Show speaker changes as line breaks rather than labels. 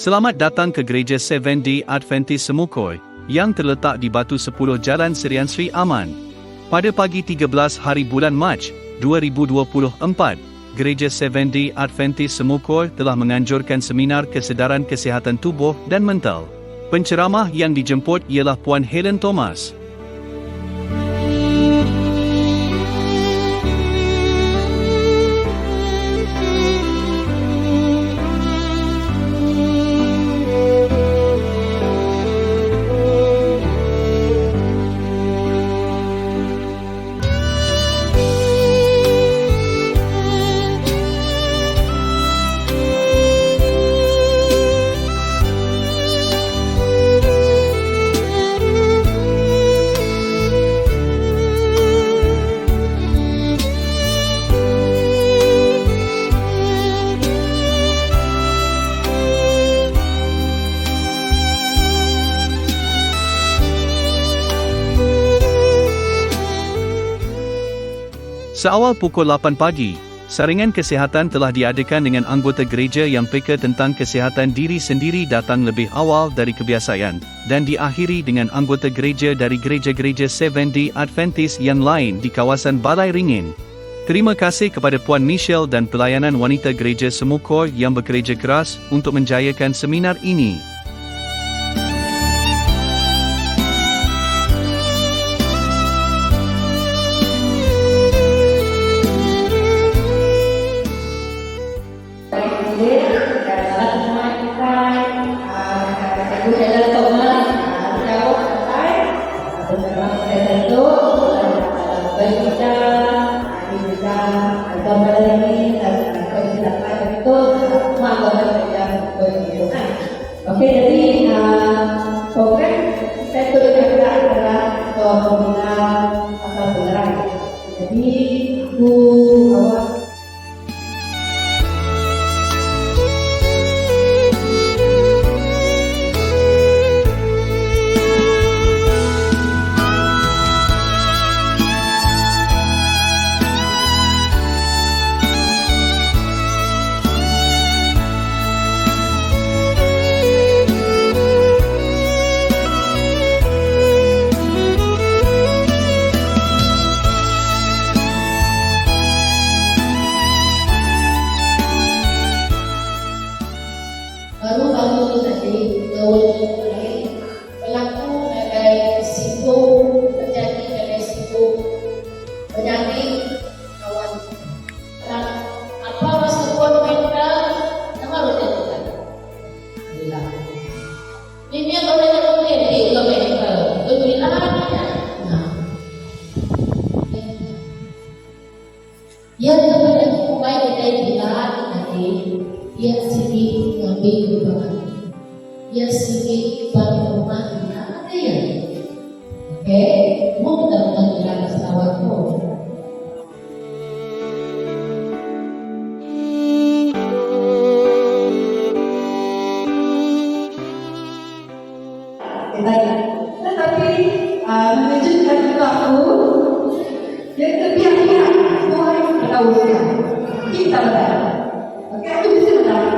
Selamat datang ke Gereja Seventh-day Adventist Semukoy, yang terletak di Batu 10 Jalan Serian Sri Aman. Pada pagi 13 hari bulan Mac, 2024, Gereja Seventh-day Adventist Semukoy telah menganjurkan seminar kesedaran kesihatan tubuh dan mental. Penceramah yang dijemput ialah Puan Helen Thomas. Seawal pukul 8 pagi, saringan kesihatan telah diadakan dengan anggota gereja yang peka tentang kesihatan diri sendiri datang lebih awal dari kebiasaan, dan diakhiri dengan anggota gereja dari gereja-gereja Seventh-day Adventist yang lain di kawasan Balai Ringin. Terima kasih kepada Puan Michelle dan pelayanan wanita gereja Semukoy yang bekerja keras untuk menjayakan seminar ini.
Oke, jadi program saya tuliskan adalah pembina asal beneran. Jadi Bu awal baru tadi berlaku dari risiko terjadi dari risiko penyakit kawan dan apa risiko mental yang harus dilakukan. Ini yang boleh di medical itu dilarangnya. Ya kepada baik dari dilarang tadi. Ya sini ngambil beban, ya sini balik rumah ada ya. Oke, mau mudah-mudahan kita selawatmu. Tetapi menunjukkan juga aku yang terbiak-biak semua orang kita usia kita benar. Oke, itu bisa benar.